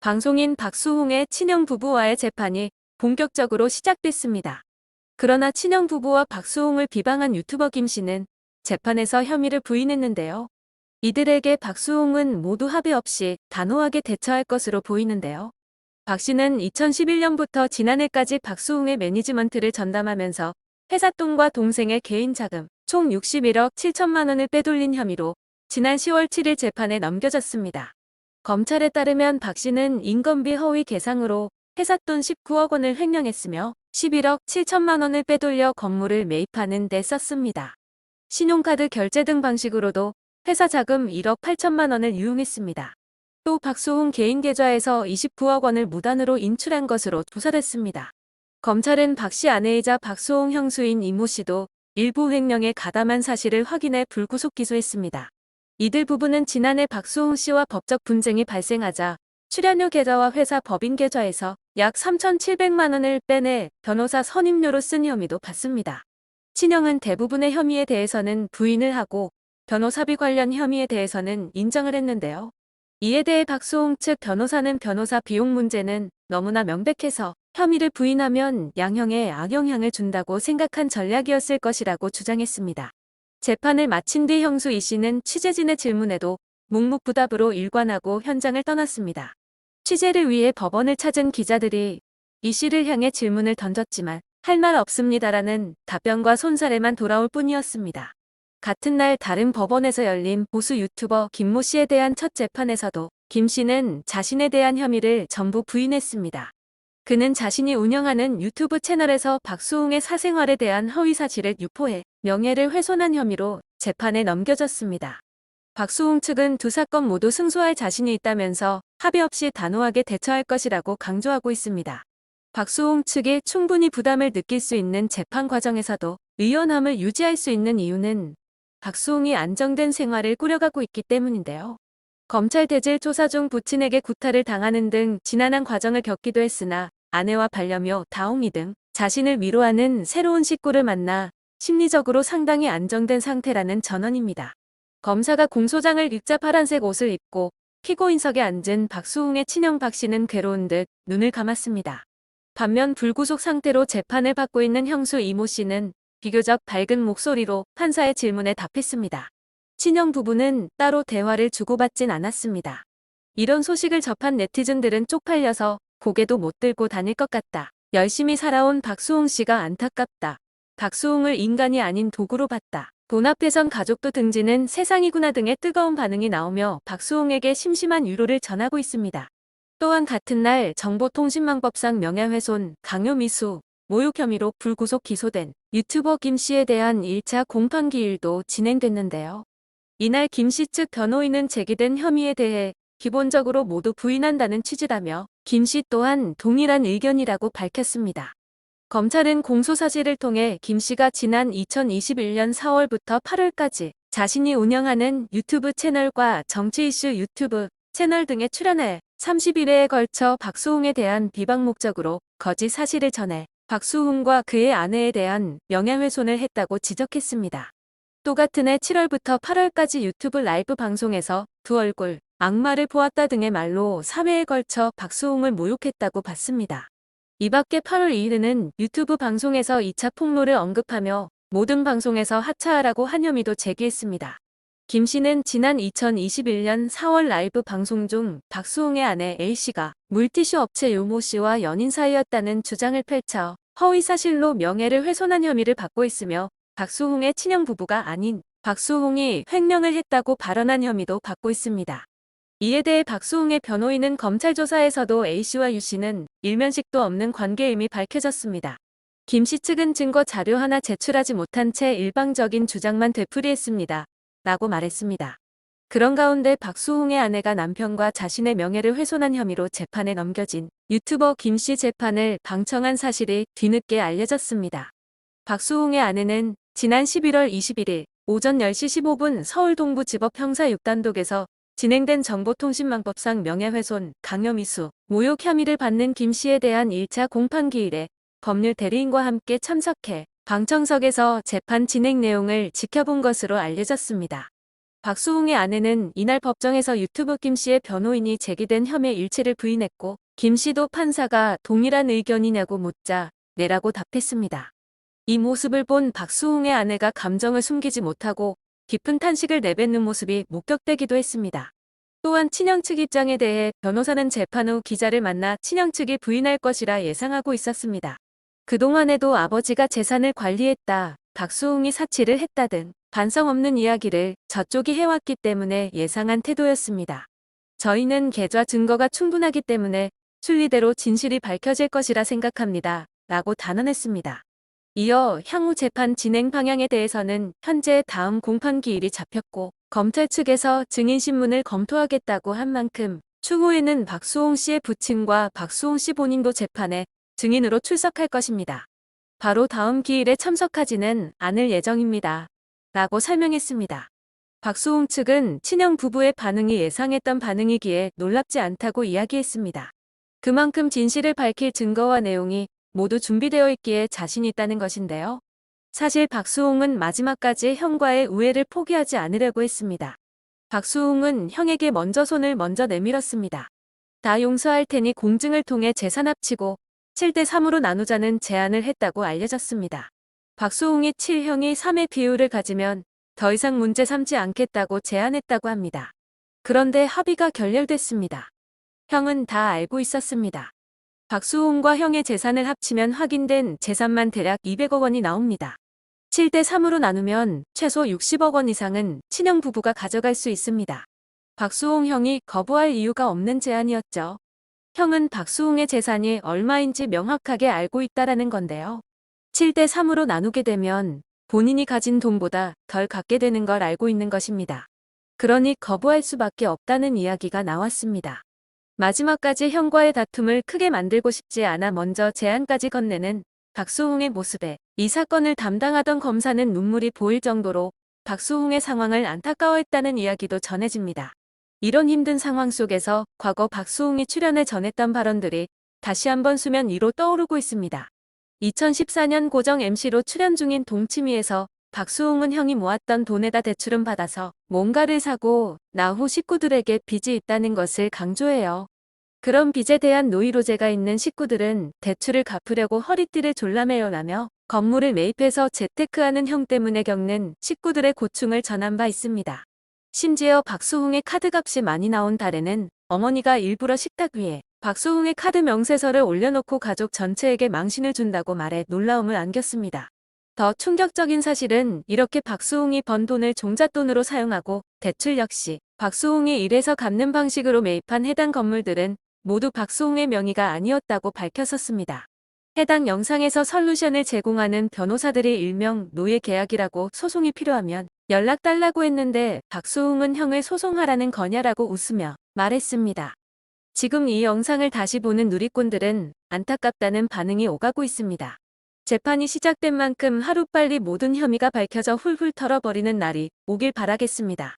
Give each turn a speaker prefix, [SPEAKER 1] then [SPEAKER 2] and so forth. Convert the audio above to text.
[SPEAKER 1] 방송인 박수홍의 친형 부부와의 재판이 본격적으로 시작됐습니다. 그러나 친형 부부와 박수홍을 비방한 유튜버 김씨는 재판에서 혐의를 부인했는데요. 이들에게 박수홍은 모두 합의 없이 단호하게 대처할 것으로 보이는데요. 박 씨는 2011년부터 지난해까지 박수홍의 매니지먼트를 전담하면서 회사 돈과 동생의 개인 자금 총 61억 7천만 원을 빼돌린 혐의로 지난 10월 7일 재판에 넘겨졌습니다. 검찰에 따르면 박 씨는 인건비 허위 계상으로 회사 돈 19억 원을 횡령했으며 11억 7천만 원을 빼돌려 건물을 매입하는 데 썼습니다. 신용카드 결제 등 방식으로도 회사 자금 1억 8천만 원을 유용했습니다. 또 박수홍 개인 계좌에서 29억 원을 무단으로 인출한 것으로 조사됐습니다. 검찰은 박 씨 아내이자 박수홍 형수인 이모 씨도 일부 횡령에 가담한 사실을 확인해 불구속 기소했습니다. 이들 부부는 지난해 박수홍 씨와 법적 분쟁이 발생하자 출연료 계좌와 회사 법인 계좌에서 약 3,700만 원을 빼내 변호사 선임료로 쓴 혐의도 받습니다. 친형은 대부분의 혐의에 대해서는 부인을 하고 변호사비 관련 혐의에 대해서는 인정을 했는데요. 이에 대해 박수홍 측 변호사는 변호사 비용 문제는 너무나 명백해서 혐의를 부인하면 양형에 악영향을 준다고 생각한 전략이었을 것이라고 주장했습니다. 재판을 마친 뒤 형수 이 씨는 취재진의 질문에도 묵묵부답으로 일관하고 현장을 떠났습니다. 취재를 위해 법원을 찾은 기자들이 이 씨를 향해 질문을 던졌지만 할 말 없습니다라는 답변과 손사래만 돌아올 뿐이었습니다. 같은 날 다른 법원에서 열린 보수 유튜버 김모 씨에 대한 첫 재판에서도 김 씨는 자신에 대한 혐의를 전부 부인했습니다. 그는 자신이 운영하는 유튜브 채널에서 박수홍의 사생활에 대한 허위사실을 유포해 명예를 훼손한 혐의로 재판에 넘겨졌습니다. 박수홍 측은 두 사건 모두 승소할 자신이 있다면서 합의 없이 단호하게 대처할 것이라고 강조하고 있습니다. 박수홍 측이 충분히 부담을 느낄 수 있는 재판 과정에서도 의연함을 유지할 수 있는 이유는 박수홍이 안정된 생활을 꾸려가고 있기 때문인데요. 검찰 대질 조사 중 부친에게 구타를 당하는 등 지난한 과정을 겪기도 했으나 아내와 반려묘, 다홍이 등 자신을 위로하는 새로운 식구를 만나 심리적으로 상당히 안정된 상태라는 전언입니다. 검사가 공소장을 읽자 파란색 옷을 입고 피고인석에 앉은 박수홍의 친형 박 씨는 괴로운 듯 눈을 감았습니다. 반면 불구속 상태로 재판을 받고 있는 형수 이모 씨는 비교적 밝은 목소리로 판사의 질문에 답했습니다. 친형 부부는 따로 대화를 주고받진 않았습니다. 이런 소식을 접한 네티즌들은 쪽팔려서 고개도 못 들고 다닐 것 같다. 열심히 살아온 박수홍 씨가 안타깝다. 박수홍을 인간이 아닌 도구로 봤다. 돈 앞에선 가족도 등지는 세상이구나 등의 뜨거운 반응이 나오며 박수홍에게 심심한 위로를 전하고 있습니다. 또한 같은 날 정보통신망법상 명예훼손, 강요미수, 모욕 혐의로 불구속 기소된 유튜버 김 씨에 대한 1차 공판기일도 진행됐는데요. 이날 김 씨 측 변호인은 제기된 혐의에 대해 기본적으로 모두 부인한다는 취지라며 김 씨 또한 동일한 의견이라고 밝혔습니다. 검찰은 공소사실을 통해 김 씨가 지난 2021년 4월부터 8월까지 자신이 운영하는 유튜브 채널과 정치 이슈 유튜브 채널 등에 출연해 30일에 걸쳐 박수홍에 대한 비방 목적으로 거짓 사실을 전해 박수홍과 그의 아내에 대한 명예훼손을 했다고 지적했습니다. 또 같은 해 7월부터 8월까지 유튜브 라이브 방송에서 두 얼굴, 악마를 보았다 등의 말로 3회에 걸쳐 박수홍을 모욕했다고 봤습니다. 이 밖에 8월 2일에는 유튜브 방송에서 2차 폭로를 언급하며 모든 방송에서 하차하라고 한 혐의도 제기했습니다. 김 씨는 지난 2021년 4월 라이브 방송 중 박수홍의 아내 A씨가 물티슈 업체 요모 씨와 연인 사이였다는 주장을 펼쳐 허위사실로 명예를 훼손한 혐의를 받고 있으며 박수홍의 친형 부부가 아닌 박수홍이 횡령을 했다고 발언한 혐의도 받고 있습니다. 이에 대해 박수홍의 변호인은 검찰 조사에서도 A씨와 U씨는 일면식도 없는 관계임이 밝혀졌습니다. 김 씨 측은 증거 자료 하나 제출하지 못한 채 일방적인 주장만 되풀이했습니다. 라고 말했습니다. 그런 가운데 박수홍의 아내가 남편과 자신의 명예를 훼손한 혐의로 재판에 넘겨진 유튜버 김 씨 재판을 방청한 사실이 뒤늦게 알려졌습니다. 박수홍의 아내는 지난 11월 21일 오전 10시 15분 서울 동부지법 형사 6단독에서 진행된 정보통신망법상 명예훼손, 강요미수, 모욕 혐의를 받는 김 씨에 대한 1차 공판기일에 법률 대리인과 함께 참석해 방청석에서 재판 진행 내용을 지켜본 것으로 알려졌습니다. 박수홍의 아내는 이날 법정에서 유튜브 김 씨의 변호인이 제기된 혐의 일체를 부인했고 김 씨도 판사가 동일한 의견이냐고 묻자 네라고 답했습니다. 이 모습을 본 박수홍의 아내가 감정을 숨기지 못하고 깊은 탄식을 내뱉는 모습이 목격되기도 했습니다. 또한 친형 측 입장에 대해 변호사는 재판 후 기자를 만나 친형 측이 부인할 것이라 예상하고 있었습니다. 그동안에도 아버지가 재산을 관리했다, 박수홍이 사치를 했다 등 반성 없는 이야기를 저쪽이 해왔기 때문에 예상한 태도였습니다. 저희는 계좌 증거가 충분하기 때문에 순리대로 진실이 밝혀질 것이라 생각합니다. 라고 단언했습니다. 이어 향후 재판 진행 방향에 대해서는 현재 다음 공판 기일이 잡혔고 검찰 측에서 증인신문을 검토하겠다고 한 만큼 추후에는 박수홍 씨의 부친과 박수홍 씨 본인도 재판에 증인으로 출석할 것입니다. 바로 다음 기일에 참석하지는 않을 예정입니다. 라고 설명했습니다. 박수홍 측은 친형 부부의 반응이 예상했던 반응이기에 놀랍지 않다고 이야기했습니다. 그만큼 진실을 밝힐 증거와 내용이 모두 준비되어 있기에 자신 있다는 것인데요. 사실 박수홍은 마지막까지 형과의 우애를 포기하지 않으려고 했습니다. 박수홍은 형에게 손을 먼저 내밀었습니다. 다 용서할 테니 공증을 통해 재산 합치고 7대3으로 나누자는 제안을 했다고 알려졌습니다. 박수홍이 7형이 3의 비율을 가지면 더 이상 문제 삼지 않겠다고 제안했다고 합니다. 그런데 합의가 결렬됐습니다. 형은 다 알고 있었습니다. 박수홍과 형의 재산을 합치면 확인된 재산만 대략 200억 원이 나옵니다. 7대3으로 나누면 최소 60억 원 이상은 친형 부부가 가져갈 수 있습니다. 박수홍 형이 거부할 이유가 없는 제안이었죠. 형은 박수홍의 재산이 얼마인지 명확하게 알고 있다라는 건데요. 7대3으로 나누게 되면 본인이 가진 돈보다 덜 갖게 되는 걸 알고 있는 것입니다. 그러니 거부할 수밖에 없다는 이야기가 나왔습니다. 마지막까지 형과의 다툼을 크게 만들고 싶지 않아 먼저 제안까지 건네는 박수홍의 모습에 이 사건을 담당하던 검사는 눈물이 보일 정도로 박수홍의 상황을 안타까워했다는 이야기도 전해집니다. 이런 힘든 상황 속에서 과거 박수홍이 출연을 전했던 발언들이 다시 한번 수면 위로 떠오르고 있습니다. 2014년 고정 MC로 출연 중인 동치미에서 박수홍은 형이 모았던 돈에다 대출은 받아서 뭔가를 사고 나후 식구들에게 빚이 있다는 것을 강조해요. 그런 빚에 대한 노이로제가 있는 식구들은 대출을 갚으려고 허리띠를 졸라매어나며 건물을 매입해서 재테크하는 형 때문에 겪는 식구들의 고충을 전한 바 있습니다. 심지어 박수홍의 카드값이 많이 나온 달에는 어머니가 일부러 식탁 위에 박수홍의 카드 명세서를 올려놓고 가족 전체에게 망신을 준다고 말해 놀라움을 안겼습니다. 더 충격적인 사실은 이렇게 박수홍이 번 돈을 종잣돈으로 사용하고 대출 역시 박수홍이 일해서 갚는 방식으로 매입한 해당 건물들은 모두 박수홍의 명의가 아니었다고 밝혔었습니다. 해당 영상에서 솔루션을 제공하는 변호사들이 일명 노예 계약이라고 소송이 필요하면 연락 달라고 했는데 박수홍은 형을 소송하라는 거냐라고 웃으며 말했습니다. 지금 이 영상을 다시 보는 누리꾼들은 안타깝다는 반응이 오가고 있습니다. 재판이 시작된 만큼 하루빨리 모든 혐의가 밝혀져 훌훌 털어버리는 날이 오길 바라겠습니다.